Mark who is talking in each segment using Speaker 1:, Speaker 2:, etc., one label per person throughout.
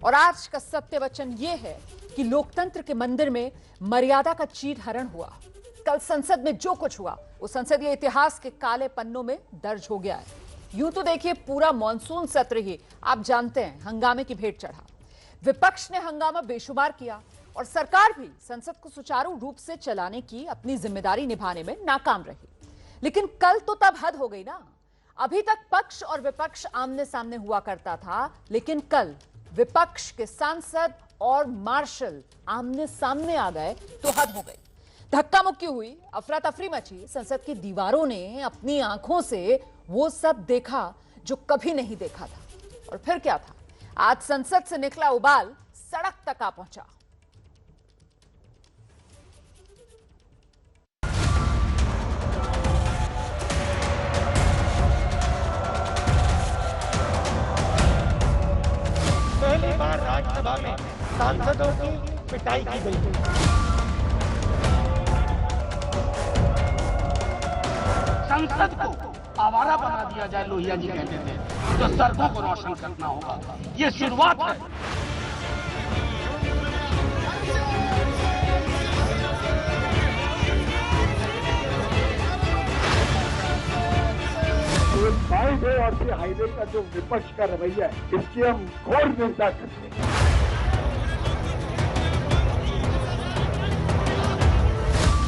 Speaker 1: और आज का सत्य वचन यह है कि लोकतंत्र के मंदिर में मर्यादा का चीरहरण हुआ। कल संसद में जो कुछ हुआ वो संसदीय इतिहास के काले पन्नों में दर्ज हो गया है। यूं तो देखिए पूरा मॉनसून सत्र ही आप जानते हैं हंगामे की भेंट चढ़ा। विपक्ष ने हंगामा बेशुमार किया और सरकार भी संसद को सुचारू रूप से चलाने की अपनी जिम्मेदारी निभाने में नाकाम रही। लेकिन कल तो तब हद हो गई ना। अभी तक पक्ष और विपक्ष आमने सामने हुआ करता था, लेकिन कल विपक्ष के सांसद और मार्शल आमने सामने आ गए तो हद हो गई। धक्का मुक्की हुई, अफरा तफरी मची। संसद की दीवारों ने अपनी आंखों से वो सब देखा जो कभी नहीं देखा था। और फिर क्या था, आज संसद से निकला उबाल सड़क तक आ पहुंचा।
Speaker 2: पहली बार राज्यसभा में सांसदों की पिटाई की गई।
Speaker 3: संसद को आवारा बना दिया जाए, लोहिया जी कहते थे, तो सड़कों को रोशन करना होगा। ये शुरुआत है।
Speaker 4: हाईवे और फिर हाईवे का जो विपक्ष का रवैया है, इसकी हम घोर निंदा करते हैं।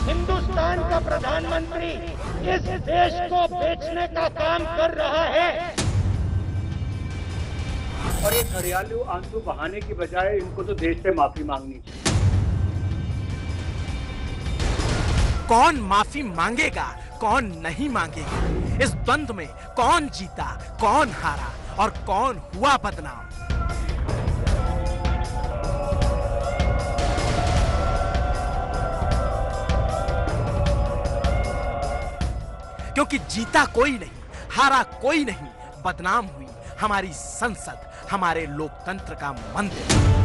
Speaker 2: हिंदुस्तान का प्रधानमंत्री इस देश को बेचने का काम कर रहा है
Speaker 4: और ये घड़ियालू आंसू बहाने की बजाय इनको तो देश से माफी मांगनी चाहिए।
Speaker 5: कौन माफी मांगेगा, कौन नहीं मांगेगा, इस द्वंद्व में कौन जीता, कौन हारा और कौन हुआ बदनाम। क्योंकि जीता कोई नहीं, हारा कोई नहीं, बदनाम हुई हमारी संसद, हमारे लोकतंत्र का मंदिर।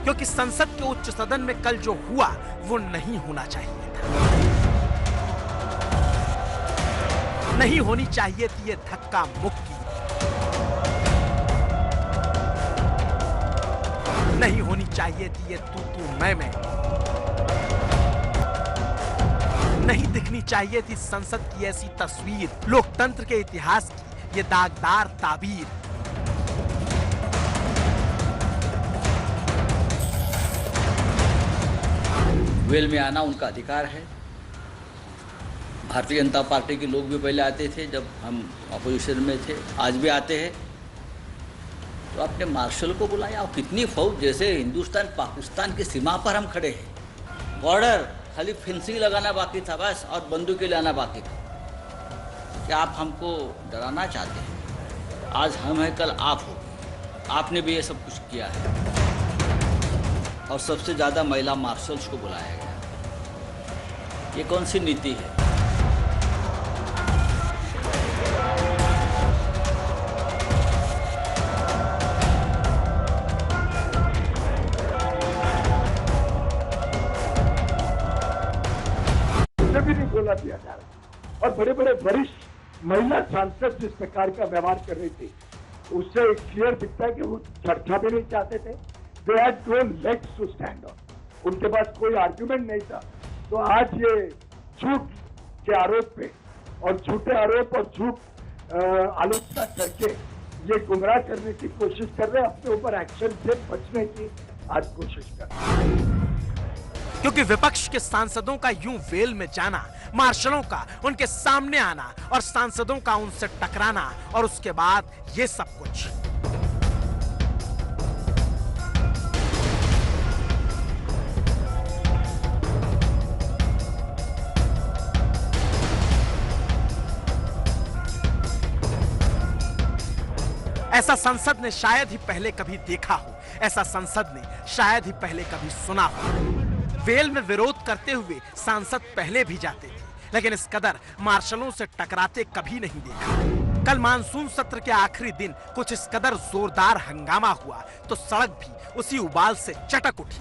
Speaker 5: क्योंकि संसद के उच्च सदन में कल जो हुआ वो नहीं होना चाहिए था। नहीं होनी चाहिए थी ये धक्का मुक्की, नहीं होनी चाहिए थी ये तू मैं, नहीं दिखनी चाहिए थी संसद की ऐसी तस्वीर, लोकतंत्र के इतिहास की ये दागदार ताबीर।
Speaker 6: वेल में आना उनका अधिकार है। भारतीय जनता पार्टी के लोग भी पहले आते थे जब हम अपोजिशन में थे, आज भी आते हैं। तो आपने मार्शल को बुलाया और कितनी फौज, जैसे हिंदुस्तान पाकिस्तान की सीमा पर हम खड़े हैं। बॉर्डर खाली फेंसिंग लगाना बाकी था बस, और बंदूकें लाना बाकी था। क्या आप हमको डराना चाहते हैं? आज हम हैं, कल आप हो। आपने भी ये सब कुछ किया है और सबसे ज़्यादा महिला मार्शल्स को बुलाया गया। ये कौन सी नीति है?
Speaker 4: भी नहीं बोला दिया जा रहा। और बड़े बड़े वरिष्ठ महिला सांसद जिस प्रकार का व्यवहार कर रही थी, उससे क्लियर दिखता है कि वो चर्चा भी नहीं चाहते थे। They had no legs to stand on, उनके पास कोई आर्ग्यूमेंट नहीं था। तो आज ये झूठ के आरोप पे और झूठे आरोप और झूठ आलोचना करके ये गुमराह करने की कोशिश कर रहे हैं, अपने ऊपर एक्शन से बचने की आज कोशिश कर रहे हैं।
Speaker 5: क्योंकि विपक्ष के सांसदों का यूं वेल में जाना, मार्शलों का उनके सामने आना और सांसदों का उनसे टकराना और उसके बाद ये सब कुछ। ऐसा संसद ने शायद ही पहले कभी देखा हो, ऐसा संसद ने शायद ही पहले कभी सुना हो। वेल में विरोध करते हुए सांसद पहले भी जाते थे, लेकिन इस कदर मार्शलों से टकराते कभी नहीं देखा। कल मानसून सत्र के आखिरी दिन कुछ इस कदर जोरदार हंगामा हुआ तो सड़क भी उसी उबाल से चटक उठी।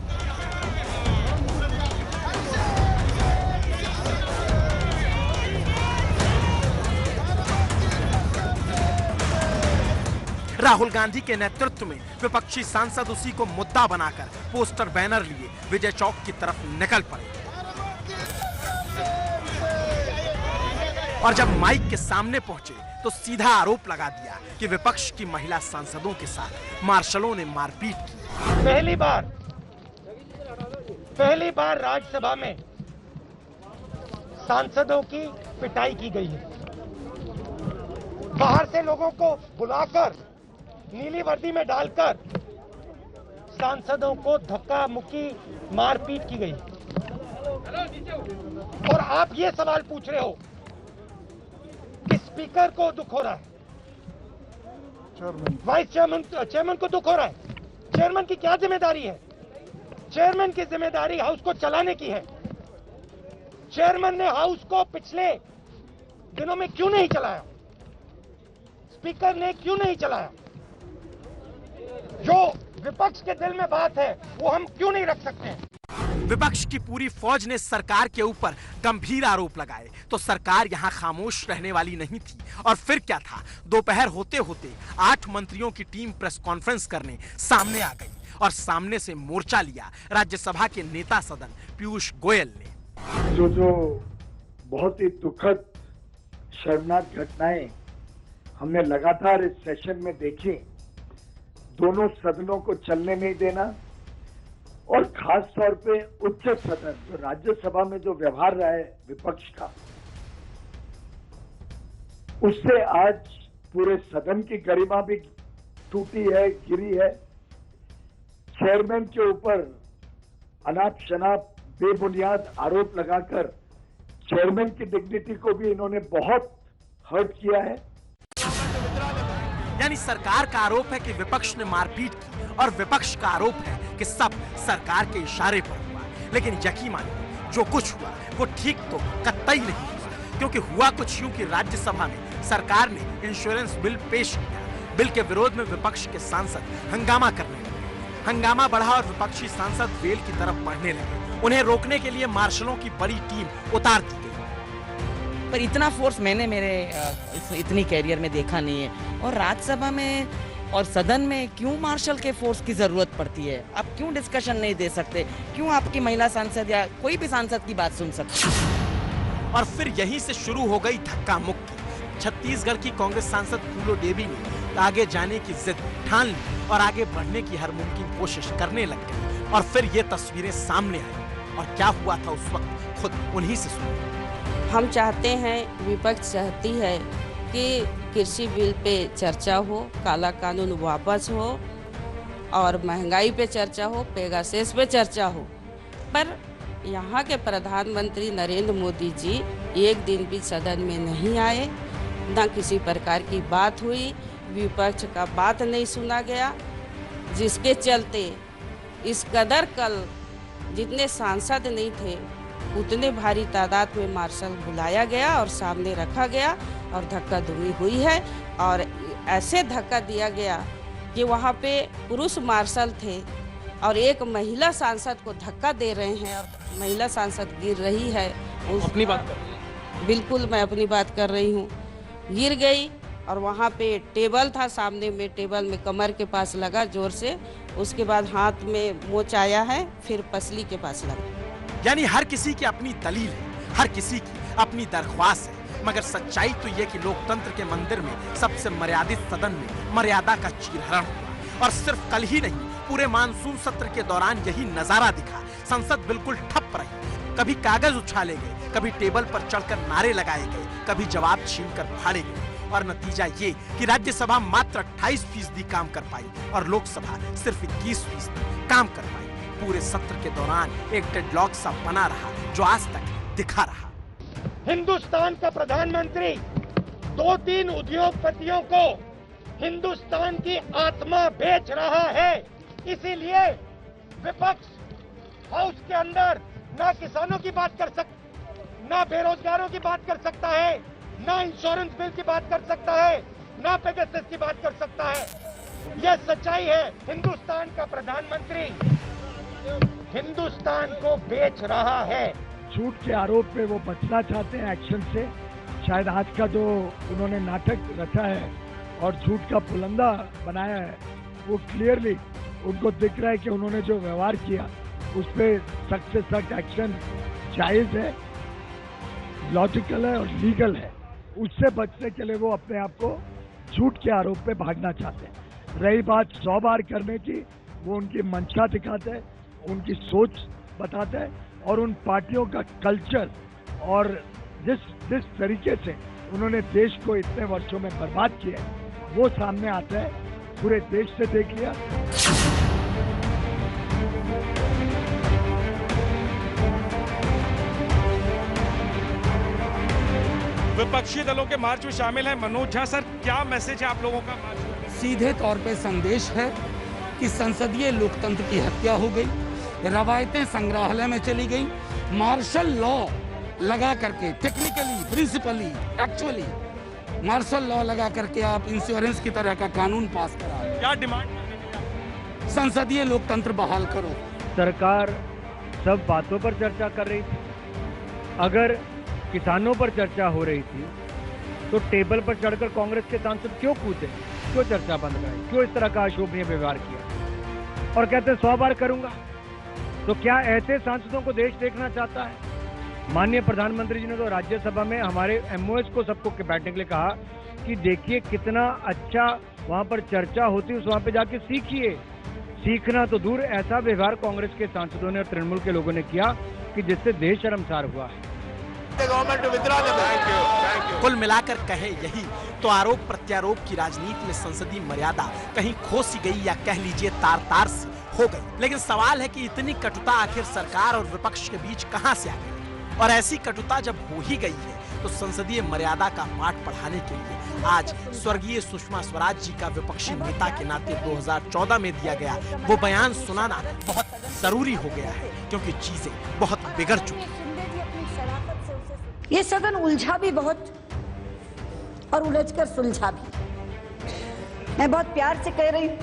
Speaker 5: राहुल गांधी के नेतृत्व में विपक्षी सांसद उसी को मुद्दा बनाकर पोस्टर बैनर लिए विजय चौक की तरफ निकल पड़े और जब माइक के सामने पहुंचे तो सीधा आरोप लगा दिया कि विपक्ष की महिला सांसदों के साथ मार्शलों ने मारपीट की।
Speaker 2: पहली बार राज्यसभा में सांसदों की पिटाई की गई है। बाहर से लोगों को बुलाकर नीली वर्दी में डालकर सांसदों को धक्का मुक्की मारपीट की गई। और आप ये सवाल पूछ रहे हो कि स्पीकर को दुख हो रहा है, वाइस चेयरमैन को दुख हो रहा है। चेयरमैन की क्या जिम्मेदारी है? चेयरमैन की जिम्मेदारी हाउस को चलाने की है। चेयरमैन ने हाउस को पिछले दिनों में क्यों नहीं चलाया? स्पीकर ने क्यों नहीं चलाया? जो विपक्ष के दिल में बात है वो हम क्यों नहीं रख सकते हैं?
Speaker 5: विपक्ष की पूरी फौज ने सरकार के ऊपर गंभीर आरोप लगाए तो सरकार यहां खामोश रहने वाली नहीं थी। और फिर क्या था, दोपहर होते होते 8 मंत्रियों की टीम प्रेस कॉन्फ्रेंस करने सामने आ गई और सामने से मोर्चा लिया राज्यसभा के नेता सदन पीयूष गोयल ने।
Speaker 4: जो बहुत ही दुखद शर्मनाक घटनाएं हमने लगातार इस सेशन में देखी, दोनों सदनों को चलने नहीं देना और खास तौर पे उच्च सदन जो राज्यसभा में जो व्यवहार रहा है विपक्ष का, उससे आज पूरे सदन की गरिमा भी टूटी है, गिरी है। चेयरमैन के ऊपर अनाप शनाप बेबुनियाद आरोप लगाकर चेयरमैन की डिग्निटी को भी इन्होंने बहुत हर्ट किया है।
Speaker 5: यानी सरकार का आरोप है कि विपक्ष ने मारपीट की और विपक्ष का आरोप है कि सब सरकार के इशारे पर हुआ। लेकिन यकीन मानिए जो कुछ हुआ वो ठीक तो कतई नहीं हुआ, क्योंकि हुआ कुछ यूं कि राज्यसभा में सरकार ने इंश्योरेंस बिल पेश किया। बिल के विरोध में विपक्ष के सांसद हंगामा करने लगे। हंगामा बढ़ा और विपक्षी सांसद वेल की तरफ बढ़ने लगे। उन्हें रोकने के लिए मार्शलों की बड़ी टीम उतार दी गई।
Speaker 7: पर इतना फोर्स मैंने मेरे इतनी कैरियर में देखा नहीं है। और राज्यसभा में और सदन में क्यों मार्शल के फोर्स की जरूरत पड़ती है? आप क्यों डिस्कशन नहीं दे सकते? क्यों आपकी महिला सांसद या कोई भी सांसद की बात सुन सकते?
Speaker 5: और फिर यहीं से शुरू हो गई धक्का मुक्की। छत्तीसगढ़ की कांग्रेस सांसद फूलो देवी ने आगे जाने की जिद ठान ली और आगे बढ़ने की हर मुमकिन कोशिश करने लग गई। और फिर ये तस्वीरें सामने आई और क्या हुआ था उस वक्त खुद उन्हीं से सुनिए।
Speaker 8: हम चाहते हैं, विपक्ष चाहती है कि कृषि बिल पे चर्चा हो, काला कानून वापस हो और महंगाई पे चर्चा हो, पेगासेस पे चर्चा हो। पर यहाँ के प्रधानमंत्री नरेंद्र मोदी जी एक दिन भी सदन में नहीं आए, न किसी प्रकार की बात हुई, विपक्ष का बात नहीं सुना गया, जिसके चलते इस कदर कल जितने सांसद नहीं थे उतने भारी तादाद में मार्शल बुलाया गया और सामने रखा गया और धक्का धुनी हुई है। और ऐसे धक्का दिया गया कि वहाँ पे पुरुष मार्शल थे और एक महिला सांसद को धक्का दे रहे हैं और महिला सांसद गिर रही है।
Speaker 5: अपनी बात कर रही हैं?
Speaker 8: बिल्कुल मैं अपनी बात कर रही हूँ। गिर गई और वहाँ पे टेबल था सामने में, टेबल में कमर के पास लगा जोर से, उसके बाद हाथ में मोच आया है, फिर पसली के पास लगा।
Speaker 5: यानी हर किसी की अपनी दलील है, हर किसी की अपनी दरख्वास्त है, मगर सच्चाई तो ये कि लोकतंत्र के मंदिर में सबसे मर्यादित सदन में मर्यादा का चीरहरण हुआ। और सिर्फ कल ही नहीं, पूरे मानसून सत्र के दौरान यही नजारा दिखा। संसद बिल्कुल ठप रही। कभी कागज उछाले गए, कभी टेबल पर चढ़कर नारे लगाए गए, कभी जवाब छीनकर फाड़े गए। और नतीजा ये कि राज्यसभा मात्र 28% काम कर पाई और लोकसभा सिर्फ 21% काम कर पाई। पूरे सत्र के दौरान एक डेडलॉक सा बना रहा जो आज तक दिखा रहा।
Speaker 2: हिंदुस्तान का प्रधानमंत्री 2-3 उद्योगपतियों को हिंदुस्तान की आत्मा बेच रहा है। इसीलिए विपक्ष हाउस के अंदर ना किसानों की बात कर सकता, ना बेरोजगारों की बात कर सकता है, ना इंश्योरेंस बिल की बात कर सकता है, ना पेगासस की बात कर सकता है। यह सच्चाई है। हिंदुस्तान का प्रधानमंत्री हिंदुस्तान को बेच रहा है।
Speaker 4: झूठ के आरोप पे वो बचना चाहते हैं एक्शन से। शायद आज का जो उन्होंने नाटक रचा है और झूठ का पुलंदा बनाया है, वो क्लियरली उनको दिख रहा है कि उन्होंने जो व्यवहार किया उस पर सख्त से सख्त एक्शन जायज है, लॉजिकल है और लीगल है। उससे बचने के लिए वो अपने आप को झूठ के आरोप पे भागना चाहते हैं। रही बात 100 बार करने की, वो उनकी मंशा दिखाते हैं, उनकी सोच बताते हैं और उन पार्टियों का कल्चर और जिस तरीके से उन्होंने देश को इतने वर्षों में बर्बाद किया है वो सामने आता है। पूरे देश से देख लिया।
Speaker 9: विपक्षी दलों के मार्च में शामिल है मनोज झा। सर, क्या मैसेज है आप लोगों का मार्च में?
Speaker 3: सीधे तौर पे संदेश है कि संसदीय लोकतंत्र की हत्या हो गई, रवायतें संग्रहालय में चली गई, मार्शल लॉ लगा करके technically, principally, actually martial law लगा करके आप इंश्योरेंस की तरह का कानून पास करा।
Speaker 9: क्या डिमांड?
Speaker 3: संसदीय लोकतंत्र बहाल करो।
Speaker 10: सरकार सब बातों पर चर्चा कर रही थी। अगर किसानों पर चर्चा हो रही थी तो टेबल पर चढ़कर कांग्रेस के सांसद क्यों कूदे, क्यों चर्चा बंद कराई, क्यों इस तरह का अशोभनीय व्यवहार किया और कहते हैं 100 बार करूंगा। तो क्या ऐसे सांसदों को देश देखना चाहता है? माननीय प्रधानमंत्री जी ने तो राज्यसभा में हमारे एमओएस को सबको बैठने के लिए कहा कि देखिए कितना अच्छा वहां पर चर्चा होती है, उस वहां पे जाके सीखिए। सीखना तो दूर, ऐसा व्यवहार कांग्रेस के सांसदों ने और तृणमूल के लोगों ने किया कि जिससे देश शर्मसार हुआ है।
Speaker 5: कुल मिलाकर कहे यही तो आरोप प्रत्यारोप की राजनीति में संसदीय मर्यादा कहीं खोसी गई या कह लीजिए तार तार से हो गई। लेकिन सवाल है कि इतनी कटुता आखिर सरकार और विपक्ष के बीच कहां से आ गई? और ऐसी कटुता जब हो ही गई है तो संसदीय मर्यादा का पाठ पढ़ाने के लिए आज स्वर्गीय सुषमा स्वराज जी का विपक्षी नेता के नाते 2014 में दिया गया वो बयान सुनाना बहुत जरूरी हो गया है, क्योंकि चीजें बहुत बिगड़ चुकी हैं।
Speaker 11: ये सदन उलझा भी बहुत और उलझकर सुलझा भी। मैं बहुत प्यार से कह रही हूँ,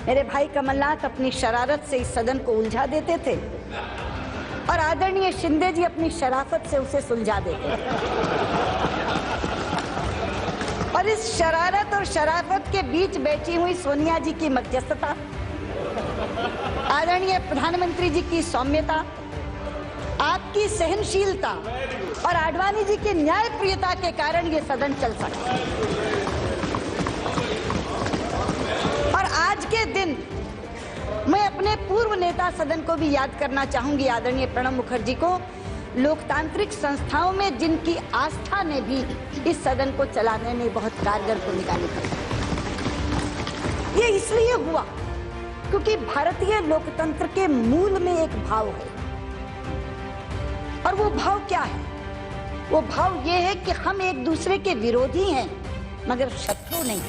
Speaker 11: मेरे भाई कमलनाथ अपनी शरारत से इस सदन को उलझा देते थे और आदरणीय शिंदे जी अपनी शराफत से उसे सुलझा देते थे। और इस शरारत और शराफत के बीच बैठी हुई सोनिया जी की मध्यस्थता, आदरणीय प्रधानमंत्री जी की सौम्यता, आपकी सहनशीलता और आडवाणी जी की न्यायप्रियता के कारण ये सदन चल सका। और आज के दिन मैं अपने पूर्व नेता सदन को भी याद करना चाहूंगी, आदरणीय प्रणब मुखर्जी को, लोकतांत्रिक संस्थाओं में जिनकी आस्था ने भी इस सदन को चलाने में बहुत कारगर भूमिका निभाई। ये इसलिए हुआ क्योंकि भारतीय लोकतंत्र के मूल में एक भाव है, और वो भाव क्या है? वो भाव ये है कि हम एक दूसरे के विरोधी हैं मगर शत्रु नहीं।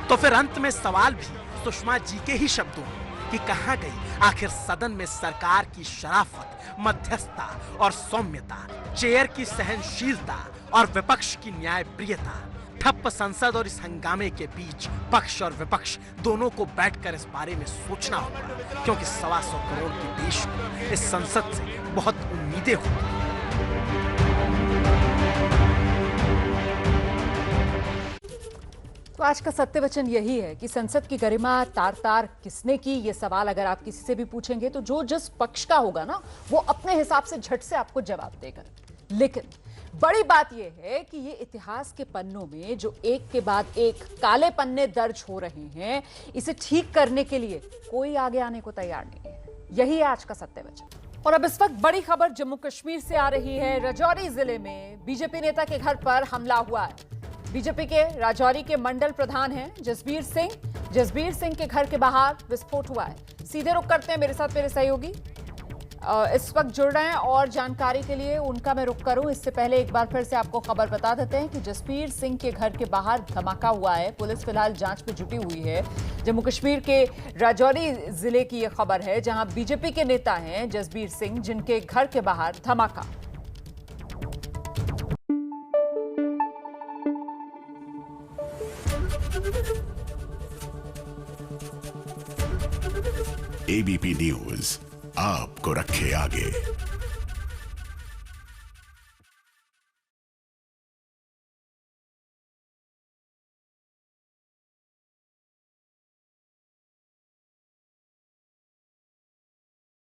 Speaker 5: तो फिर अंत में सवाल भी सुषमा जी के ही शब्दों कि कहां गई आखिर सदन में सरकार की शराफत, मध्यस्थता और सौम्यता, चेयर की सहनशीलता और विपक्ष की न्यायप्रियता? ठप्प संसद और इस हंगामे के बीच पक्ष और विपक्ष दोनों को बैठकर इस बारे में सोचना होगा, क्योंकि 125 करोड़ के देश को इस संसद से बहुत उम्मीदें होती हैं।
Speaker 1: तो आज का सत्य वचन यही है कि संसद की गरिमा तार तार किसने की, ये सवाल अगर आप किसी से भी पूछेंगे तो जो जिस पक्ष का होगा ना वो अपने हिसाब से झट से आपको जवाब देगा। लेकिन बड़ी बात यह है कि ये इतिहास के पन्नों में जो एक के बाद एक काले पन्ने दर्ज हो रहे हैं, इसे ठीक करने के लिए कोई आगे आने को तैयार नहीं है। यही है आज का सत्य वचन। और अब इस वक्त बड़ी खबर जम्मू कश्मीर से आ रही है। राजौरी जिले में बीजेपी नेता के घर पर हमला हुआ है। बीजेपी के राजौरी के मंडल प्रधान हैं जसबीर सिंह के घर के बाहर विस्फोट हुआ है। सीधे रुख करते हैं मेरे साथ मेरे सहयोगी इस वक्त जुड़ रहे हैं और जानकारी के लिए उनका मैं रुख करूं। इससे पहले एक बार फिर से आपको खबर बता देते हैं कि जसबीर सिंह के घर के बाहर धमाका हुआ है। पुलिस फिलहाल जांच में जुटी हुई है। जम्मू कश्मीर के राजौरी जिले की यह खबर है, जहां बीजेपी के नेता हैं जसबीर सिंह, जिनके घर के बाहर धमाका।
Speaker 12: एबीपी न्यूज आपको रखे आगे।